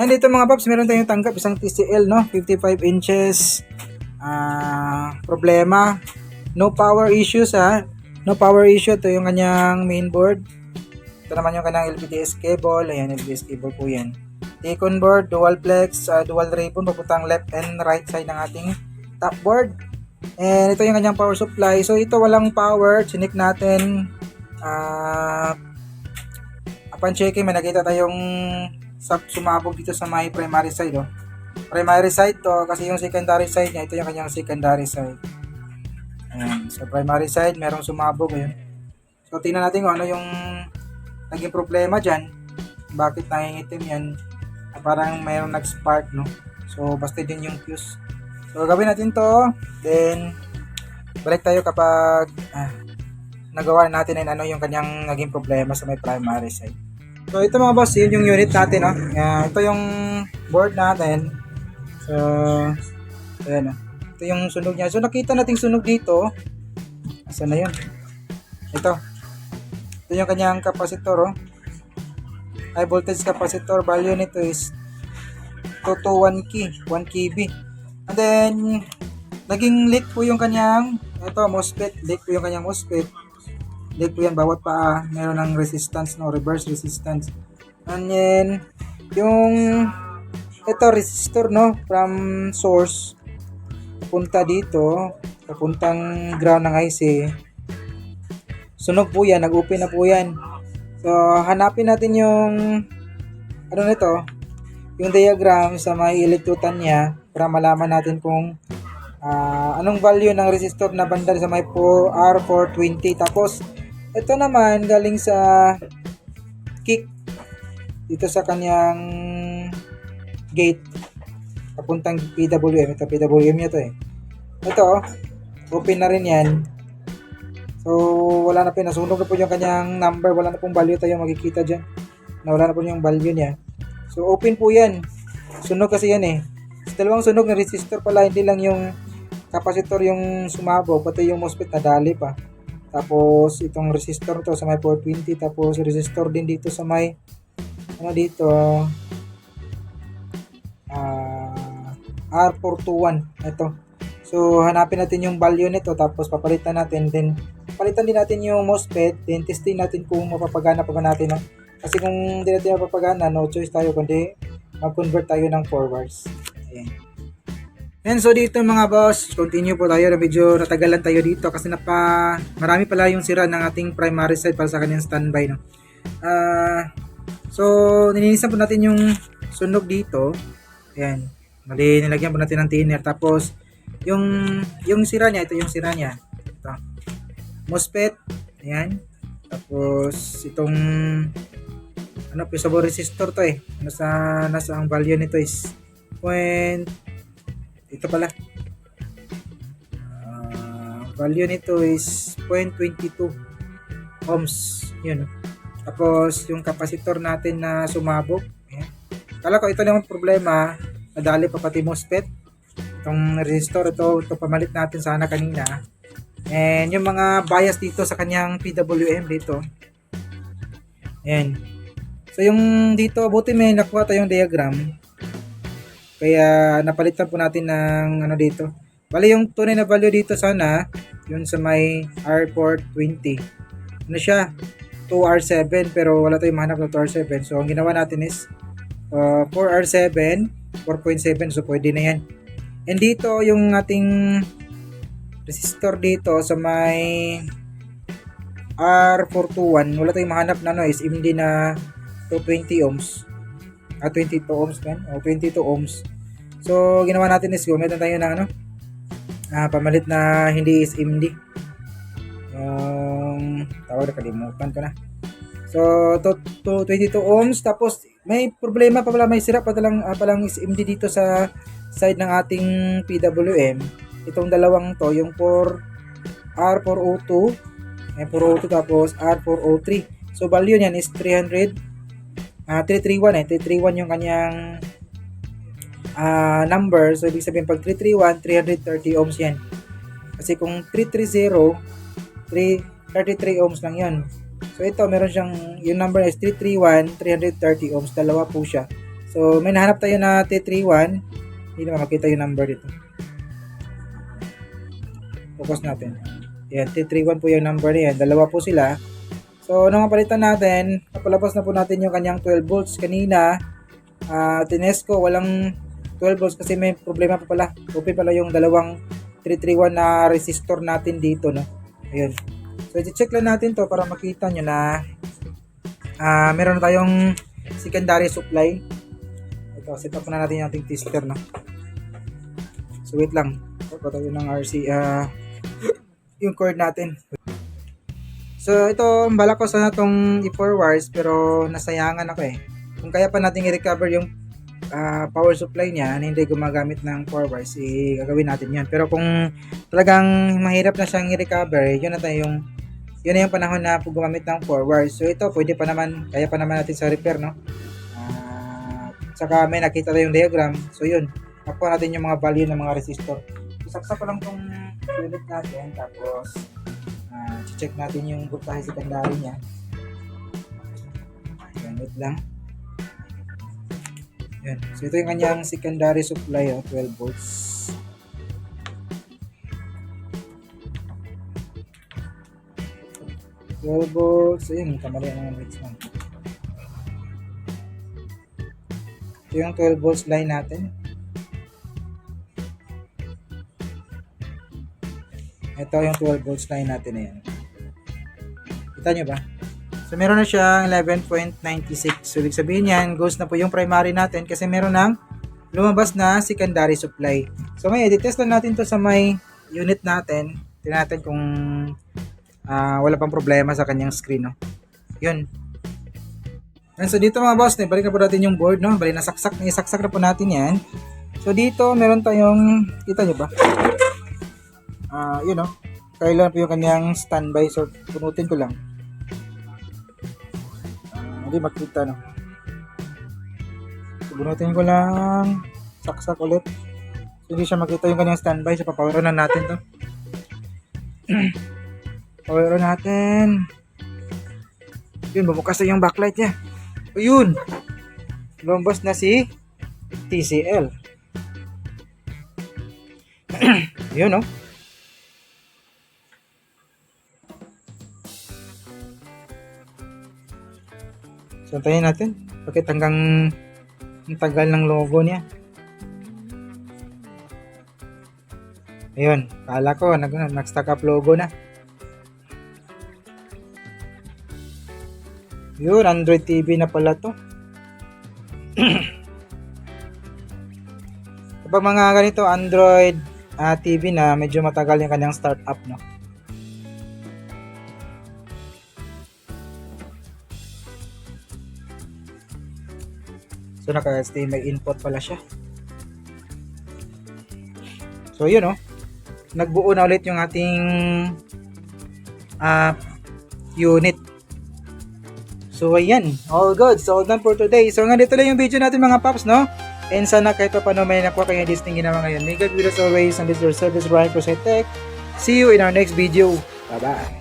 Yan, dito mga paps, meron tayong tanggap, isang TCL, no? 55 inches. Problema. No power issues, ha? No power issue. Ito yung kanyang mainboard. Ito naman yung kanyang LVDS cable. Ayan, LVDS cable po yan. T-con board, dual flex, dual ribbon, papuntang left and right side ng ating top board. And ito yung kanyang power supply. So, ito walang power. Chinik natin. Upon checking, may nakita tayong sumabog dito sa may primary side. Oh. Primary side to kasi yung secondary side niya, ito yung kanyang secondary side. Ayan. Sa primary side, merong sumabog. Ayan. So, tingnan natin kung ano yung naging problema dyan. Bakit nangingitim yan? Parang mayroong nag-spark, no? So, busted din yung fuse. So, gawin natin to. Then, balik tayo kapag nagawa natin ano yung kanyang naging problema sa may primary side. So ito mga boss, yun yung unit natin, no? Ito yung board natin. So ayan, no? Ito yung sunog niya. So nakita nating sunog dito. Asan na yun? Ito yung kanyang capacitor, oh. High voltage capacitor. Value nito is 1 kB. And then naging leak po yung kanyang MOSFET. Leak po yung kanyang MOSFET. Leak po yan, bawat paa meron ng resistance, no, reverse resistance. And then yung resistor, no, from source punta dito, papuntang ground ng IC, sunog po yan, nag-open na po yan. So hanapin natin yung nito, yung diagram sa may electrotan niya para malaman natin kung anong value ng resistor na banda sa may R420. Tapos ito naman galing sa kick dito sa kanyang gate papuntang PWM. Ito PWM niya to eh. Ito open na rin yan. So wala na pinasunog na po yung kanyang number. Wala na pong value tayo makikita dyan. Wala na po yung value niya. So open po yan. Sunog kasi yan eh. Dalawang sunog na resistor pala. Hindi lang yung capacitor yung sumabog. Pati yung MOSFET nadali pa. Tapos itong resistor to sa may 420, tapos resistor din dito sa may dito R421 ito. So hanapin natin yung value nito, tapos papalitan natin, then palitan din natin yung MOSFET, then testing natin kung mapapagana pa ba natin, no? Kasi kung hindi natin mapapagana, no choice tayo kundi mag-convert tayo ng forwards. Ayan. And so dito mga boss, continue po tayo na medyo natagalan tayo dito kasi marami pala yung sira ng ating primary side para sa kanyang standby, no. So nilinisan po natin yung sunog dito. Ayan. Mali, nilagyan po natin ng thinner. Tapos yung sira niya, ito yung sira niya. Ito. MOSFET. Ayan. Tapos itong fusible resistor to eh. Nasa ang value nito is ito pala. Value nito is 0.22 ohms. Yun. Tapos yung capacitor natin na sumabog. Ayan. Kala ko ito lang ang problema. Nadali pa pati MOSFET. Itong resistor, ito pamalit natin sana kanina. And yung mga bias dito sa kanyang PWM dito. Ayan. So yung dito, buti may nakuha tayong diagram. Kaya napalitan po natin ng dito. Bali yung tunay na value dito sana, yun sa may R420. Siya? 2R7, pero wala tayong mahanap na 2R7. So ang ginawa natin is 4R7, 4.7, so pwede na yan. And dito yung ating resistor dito sa may R421, wala tayong mahanap na is MD na 220 ohms. 22 ohms man, o 22 ohms. So ginawa natin is gumamit tayo ng pamalit na hindi is MD. Tawag na, kalimutan ko na. So 22 ohms, tapos may problema pa pala, may sira pa palang is MD dito sa side ng ating PWM. Itong dalawang to, yung R402 402 tapos R403. So value niyan is 331 yung kanyang number. So ibig sabihin pag 331, 330 ohms yan. Kasi kung 330, 33 ohms lang yun. So ito meron siyang, yung number is 331, 330 ohms. Dalawa po siya. So, may nahanap tayo na T31. Hindi naman makita yung number dito. Focus natin. Yan, T31 po yung number niyan. Dalawa po sila. So, nung palitan natin, napalabas na po natin yung kanyang 12 volts. Kanina, tines ko, walang 12 volts kasi may problema pa pala. Open pala yung dalawang 331 na resistor natin dito, no? Ayun. So, i-check lang natin to para makita nyo na meron na tayong secondary supply. Ito, set up na natin yung ating tester, no? So, wait lang. Patayo ng RC, yung cord natin. So, ito, balak ko sana itong i-forwards pero nasayangan ako eh. Kung kaya pa natin i-recover yung power supply niya na hindi gumagamit ng forwards, gagawin natin yan. Pero kung talagang mahirap na siyang i-recover, yun na yung panahon na gumamit ng forwards. So, ito, pwede pa naman, kaya pa naman natin sa repair, no? Saka may nakita tayong diagram. So, yun. Nakuha natin yung mga value ng mga resistor. Isaksak ko lang itong unit natin, tapos check natin yung voltage secondary niya. Ayan, wait lang. Ayan. So, ito yung kanyang secondary supply, 12 volts. Ayun, kamali ang mga bits lang. Ito yung 12 volts line natin. Ito yung 12 volts line natin na yan. Kita nyo ba? So, meron na siyang 11.96. So, ibig sabihin yan, goes na po yung primary natin kasi meron ng lumabas na secondary supply. So, ngayon, i-test lang natin to sa may unit natin. Tingnan natin kung wala pang problema sa kanyang screen, no? Yun. And so, dito mga boss, balik na po natin yung board, no? Balik na isaksak na po natin yan. So, dito, meron tayong, kita nyo ba? Yun, no? Kailan po yung kanyang standby. So, punutin ko lang. Hindi makita, no? So, bunutin ko lang. Saksak ulit. So, hindi siya makita yung kanyang standby. So, papower on na natin to. Power on natin. Yun, bumukas na yung backlight niya. Ayun! Lumabas na si TCL. Yun, no? So, tayo natin. Bakit hanggang ang tagal ng logo niya. Ayun. Kala ko, nag-stack up logo na. Yun, Android TV na pala to. Kapag mga ganito, Android TV na, medyo matagal yung kanyang startup, no? So, naka-HDMI input pala siya. So, yun, no? Nagbuo na ulit yung ating unit. So, ayan. All good. So, all done for today. So, nga dito lang yung video natin mga paps, no? And sana kahit pa paano may nakuha kayo disting ginawa ngayon. May God with us always. And this is your service, Brian Crusade Tech. See you in our next video. Bye-bye.